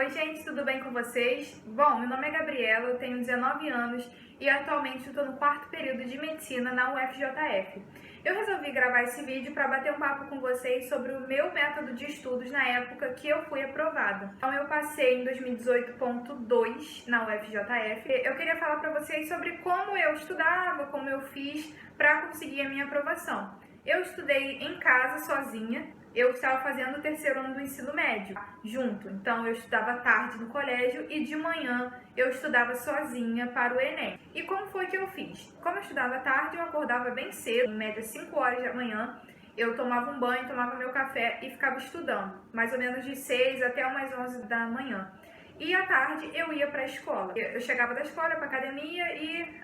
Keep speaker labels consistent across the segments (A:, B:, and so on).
A: Oi gente, tudo bem com vocês? Bom, meu nome é Gabriela, eu tenho 19 anos e atualmente estou no quarto período de Medicina na UFJF. Eu resolvi gravar esse vídeo para bater um papo com vocês sobre o meu método de estudos na época que eu fui aprovada. Então eu passei em 2018.2 na UFJF. Eu queria falar para vocês sobre como eu estudava, como eu fiz para conseguir a minha aprovação. Eu estudei em casa sozinha. Eu estava fazendo o terceiro ano do ensino médio junto, então eu estudava tarde no colégio e de manhã eu estudava sozinha para o Enem. E como foi que eu fiz? Como eu estudava tarde, eu acordava bem cedo, em média 5 horas da manhã, eu tomava um banho, tomava meu café e ficava estudando, mais ou menos de 6 até umas 11 da manhã. E à tarde eu ia para a escola. Eu chegava da escola para a academia e...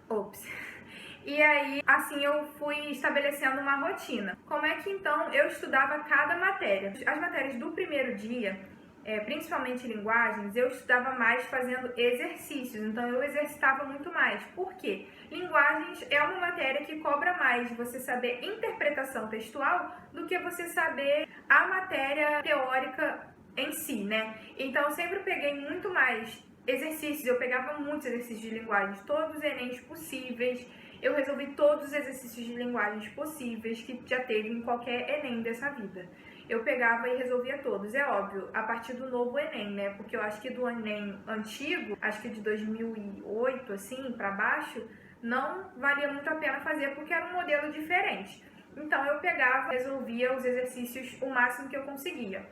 A: Ops! E aí, assim, eu fui estabelecendo uma rotina. Como é que, então, eu estudava cada matéria? As matérias do primeiro dia, principalmente linguagens, eu estudava mais fazendo exercícios. Então, eu exercitava muito mais. Por quê? Linguagens é uma matéria que cobra mais de você saber interpretação textual do que você saber a matéria teórica em si, né? Então, eu sempre peguei muito mais exercícios. Eu pegava muitos exercícios de linguagens, todos os Enems possíveis. Eu resolvi todos os exercícios de linguagens possíveis que já teve em qualquer Enem dessa vida. Eu pegava e resolvia todos, é óbvio, a partir do novo Enem, né? Porque eu acho que do Enem antigo, acho que de 2008, assim, para baixo, não valia muito a pena fazer porque era um modelo diferente. Então eu pegava e resolvia os exercícios o máximo que eu conseguia.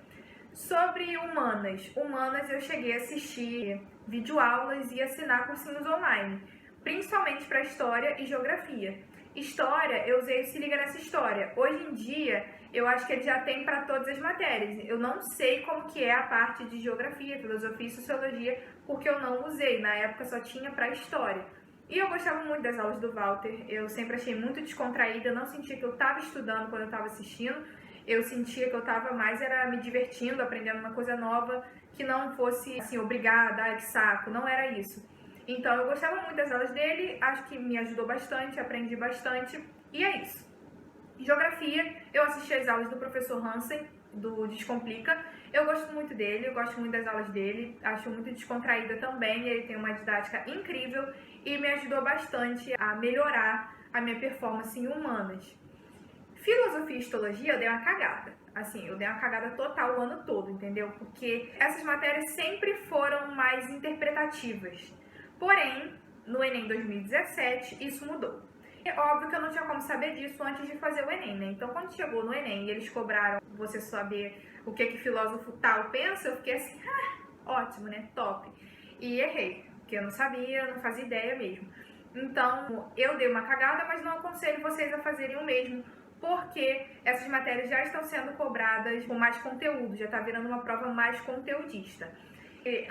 A: Sobre humanas eu cheguei a assistir videoaulas e assinar cursinhos online, principalmente para História e Geografia. História, eu usei o Se Liga Nessa História. Hoje em dia, eu acho que ele já tem para todas as matérias. Eu não sei como que é a parte de Geografia, Filosofia e Sociologia, porque eu não usei. Na época só tinha para História. E eu gostava muito das aulas do Walter. Eu sempre achei muito descontraída, eu não sentia que eu estava estudando quando eu estava assistindo. Eu sentia que eu estava mais me divertindo, aprendendo uma coisa nova, que não fosse assim, obrigada, ai que saco, não era isso. Então eu gostava muito das aulas dele, acho que me ajudou bastante, aprendi bastante, e é isso. Geografia, eu assisti as aulas do professor Hansen, do Descomplica. Eu gosto muito dele, eu gosto muito das aulas dele, acho muito descontraída também, ele tem uma didática incrível e me ajudou bastante a melhorar a minha performance em humanas. Filosofia e Histologia eu dei uma cagada, assim, eu dei uma cagada total o ano todo, entendeu? Porque essas matérias sempre foram mais interpretativas. Porém, no Enem 2017, isso mudou. É óbvio que eu não tinha como saber disso antes de fazer o Enem, né? Então, quando chegou no Enem e eles cobraram você saber o que filósofo tal pensa, eu fiquei assim, ótimo, né? Top. E errei, porque eu não sabia, não fazia ideia mesmo. Então, eu dei uma cagada, mas não aconselho vocês a fazerem o mesmo, porque essas matérias já estão sendo cobradas com mais conteúdo, já está virando uma prova mais conteudista.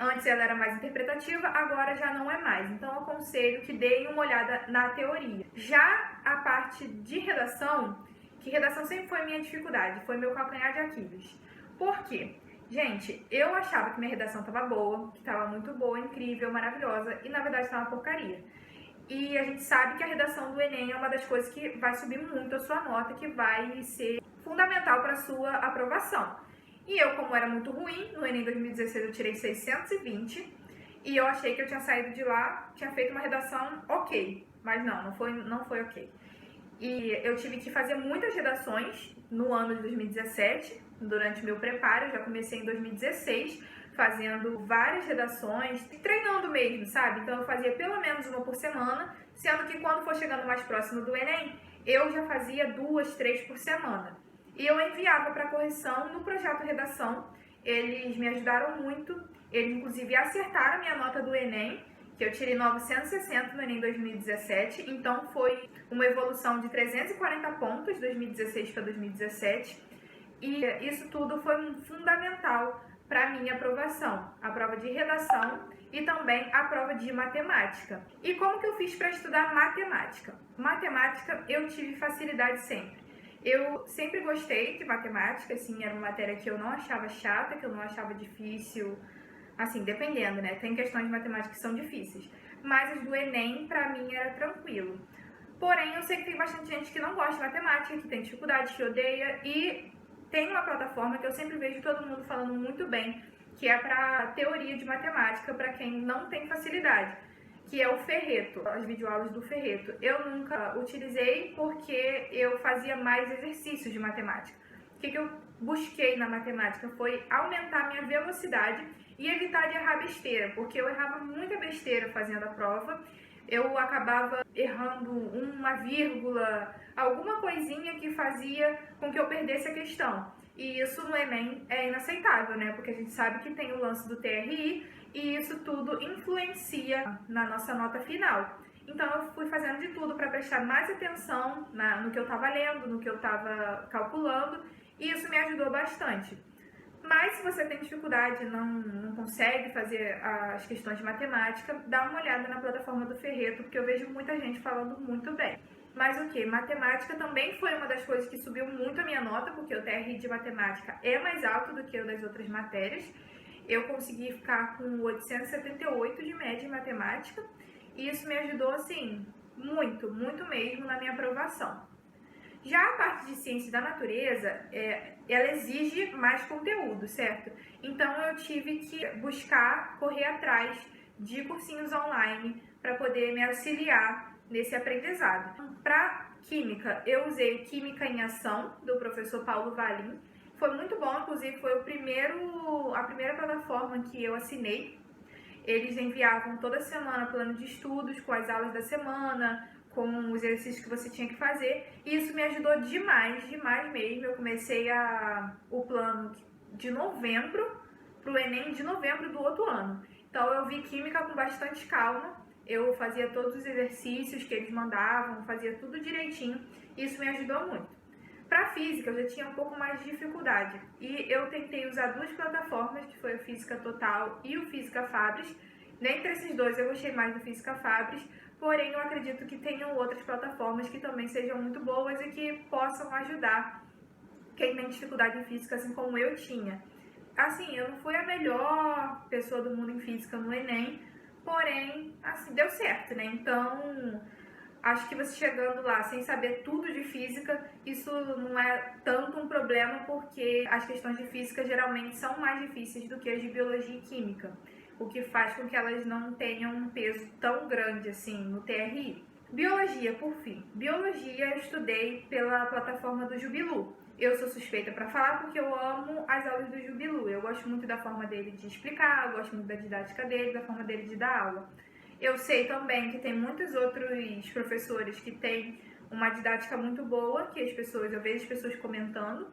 A: Antes ela era mais interpretativa, agora já não é mais. Então eu aconselho que deem uma olhada na teoria. Já a parte de redação, que redação sempre foi minha dificuldade, foi meu calcanhar de Aquiles. Por quê? Gente, eu achava que minha redação estava boa, que estava muito boa, incrível, maravilhosa, e na verdade estava uma porcaria. E a gente sabe que a redação do Enem é uma das coisas que vai subir muito a sua nota, que vai ser fundamental para a sua aprovação. E eu, como era muito ruim, no Enem 2016 eu tirei 620 e eu achei que eu tinha saído de lá, tinha feito uma redação ok, mas não foi ok. E eu tive que fazer muitas redações no ano de 2017, durante meu preparo, eu já comecei em 2016, fazendo várias redações, treinando mesmo, sabe? Então eu fazia pelo menos uma por semana, sendo que quando for chegando mais próximo do Enem, eu já fazia 2, 3 por semana. E eu enviava para correção no projeto redação, eles me ajudaram muito, eles inclusive acertaram a minha nota do Enem, que eu tirei 960 no Enem 2017, então foi uma evolução de 340 pontos, 2016 para 2017, e isso tudo foi fundamental para a minha aprovação, a prova de redação e também a prova de matemática. E como que eu fiz para estudar matemática? Matemática eu tive facilidade sempre. Eu sempre gostei de matemática, assim, era uma matéria que eu não achava chata, que eu não achava difícil, assim, dependendo, né? Tem questões de matemática que são difíceis, mas as do Enem, pra mim, era tranquilo. Porém, eu sei que tem bastante gente que não gosta de matemática, que tem dificuldade, que odeia, e tem uma plataforma que eu sempre vejo todo mundo falando muito bem, que é para teoria de matemática, para quem não tem facilidade, que é o Ferreto, as videoaulas do Ferreto. Eu nunca utilizei porque eu fazia mais exercícios de matemática. O que eu busquei na matemática foi aumentar minha velocidade e evitar de errar besteira, porque eu errava muita besteira fazendo a prova. Eu acabava errando uma vírgula, alguma coisinha que fazia com que eu perdesse a questão. E isso no Enem é inaceitável, né? Porque a gente sabe que tem o lance do TRI e isso tudo influencia na nossa nota final. Então eu fui fazendo de tudo para prestar mais atenção no que eu estava lendo, no que eu estava calculando, e isso me ajudou bastante. Mas se você tem dificuldade, não consegue fazer as questões de matemática, dá uma olhada na plataforma do Ferreto, porque eu vejo muita gente falando muito bem. Mas o que? Matemática também foi uma das coisas que subiu muito a minha nota, porque o TRI de matemática é mais alto do que o das outras matérias. Eu consegui ficar com 878 de média em matemática, e isso me ajudou, assim, muito, muito mesmo na minha aprovação. Já a parte de ciência da natureza, ela exige mais conteúdo, certo? Então eu tive que buscar, correr atrás de cursinhos online para poder me auxiliar nesse aprendizado. Para química, eu usei Química em Ação, do professor Paulo Valim. Foi muito bom, inclusive foi a primeira plataforma que eu assinei. Eles enviavam toda semana plano de estudos com as aulas da semana, com os exercícios que você tinha que fazer, e isso me ajudou demais, demais mesmo. Eu comecei o plano de novembro para o Enem de novembro do outro ano. Então eu vi química com bastante calma, eu fazia todos os exercícios que eles mandavam, fazia tudo direitinho, e isso me ajudou muito. Para física eu já tinha um pouco mais de dificuldade, e eu tentei usar duas plataformas, que foi o Física Total e o Física Fabris. Dentre esses dois eu gostei mais do Física Fabris, porém eu acredito que tenham outras plataformas que também sejam muito boas e que possam ajudar quem tem dificuldade em física, assim como eu tinha. Assim, eu não fui a melhor pessoa do mundo em física no Enem, porém, assim, deu certo, né? Então, acho que você chegando lá sem saber tudo de física, isso não é tanto um problema, porque as questões de física geralmente são mais difíceis do que as de biologia e química, o que faz com que elas não tenham um peso tão grande assim no TRI. Biologia, por fim. Biologia eu estudei pela plataforma do Jubilu. Eu sou suspeita para falar porque eu amo as aulas do Jubilu. Eu gosto muito da forma dele de explicar, eu gosto muito da didática dele, da forma dele de dar aula. Eu sei também que tem muitos outros professores que têm uma didática muito boa, que eu vejo as pessoas comentando.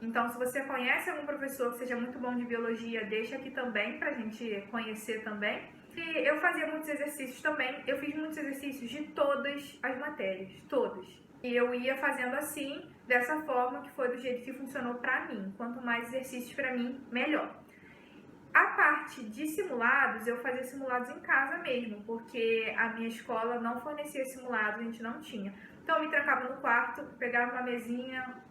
A: Então, se você conhece algum professor que seja muito bom de biologia, deixa aqui também pra gente conhecer também. E eu fazia muitos exercícios também, eu fiz muitos exercícios de todas as matérias, todas. E eu ia fazendo assim, dessa forma, que foi do jeito que funcionou pra mim. Quanto mais exercícios pra mim, melhor. A parte de simulados, eu fazia simulados em casa mesmo, porque a minha escola não fornecia simulados, a gente não tinha. Então eu me trancava no quarto, pegava uma mesinha,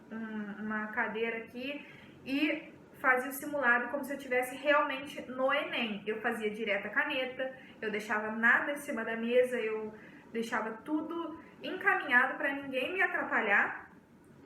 A: uma cadeira aqui e fazia o simulado como se eu estivesse realmente no Enem. Eu fazia direto a caneta, eu deixava nada em cima da mesa, eu deixava tudo encaminhado para ninguém me atrapalhar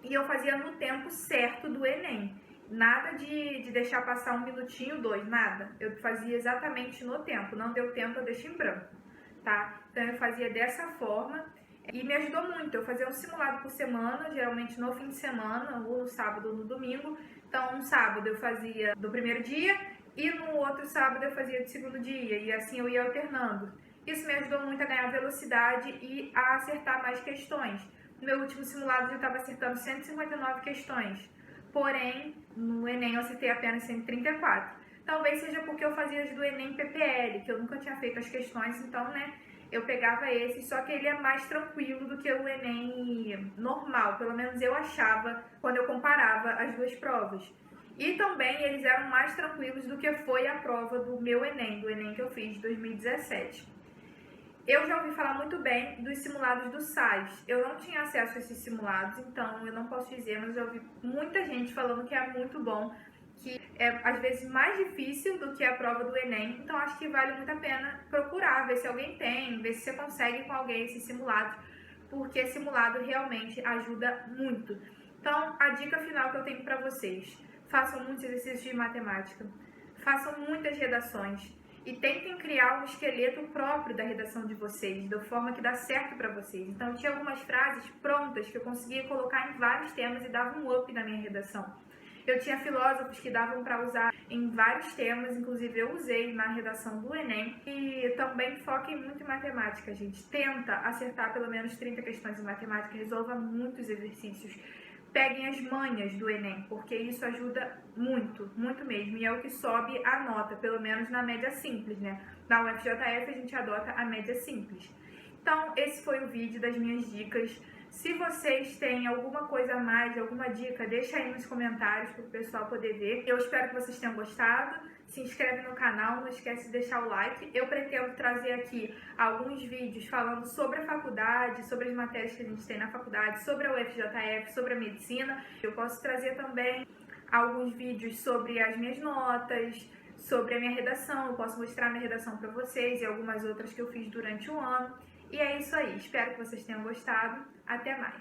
A: e eu fazia no tempo certo do Enem. Nada de deixar passar um minutinho, dois, nada. Eu fazia exatamente no tempo, não deu tempo, eu deixo em branco, tá? Então eu fazia dessa forma e me ajudou muito. Eu fazia um simulado por semana, geralmente no fim de semana, ou no sábado ou no domingo. Então um sábado eu fazia do primeiro dia e no outro sábado eu fazia do segundo dia, e assim eu ia alternando. Isso me ajudou muito a ganhar velocidade e a acertar mais questões. No meu último simulado eu já estava acertando 159 questões. Porém, no Enem eu acertei apenas 134. Talvez seja porque eu fazia as do Enem PPL, que eu nunca tinha feito as questões, então, né, eu pegava esse, só que ele é mais tranquilo do que o Enem normal, pelo menos eu achava quando eu comparava as duas provas. E também eles eram mais tranquilos do que foi a prova do meu Enem, do Enem que eu fiz em 2017. Eu já ouvi falar muito bem dos simulados do SAS. Eu não tinha acesso a esses simulados, então eu não posso dizer, mas eu ouvi muita gente falando que é muito bom, que é às vezes mais difícil do que a prova do Enem. Então acho que vale muito a pena procurar, ver se alguém tem, ver se você consegue com alguém esses simulados, porque simulado realmente ajuda muito. Então, Então, a dica final que eu tenho para vocês: façam muitos exercícios de matemática, façam muitas redações e tentem criar um esqueleto próprio da redação de vocês, da forma que dá certo para vocês. Então, eu tinha algumas frases prontas que eu conseguia colocar em vários temas e dava um up na minha redação. Eu tinha filósofos que davam para usar em vários temas, inclusive eu usei na redação do Enem. E também foquem muito em matemática, gente. Tenta acertar pelo menos 30 questões em matemática, resolva muitos exercícios. Peguem as manhas do Enem, porque isso ajuda muito, muito mesmo. E é o que sobe a nota, pelo menos na média simples, né? Na UFJF a gente adota a média simples. Então, esse foi o vídeo das minhas dicas. Se vocês têm alguma coisa a mais, alguma dica, deixa aí nos comentários para o pessoal poder ver. Eu espero que vocês tenham gostado. Se inscreve no canal, não esquece de deixar o like. Eu pretendo trazer aqui alguns vídeos falando sobre a faculdade, sobre as matérias que a gente tem na faculdade, sobre a UFJF, sobre a medicina. Eu posso trazer também alguns vídeos sobre as minhas notas, sobre a minha redação. Eu posso mostrar a minha redação para vocês e algumas outras que eu fiz durante o ano. E é isso aí, espero que vocês tenham gostado. Até mais!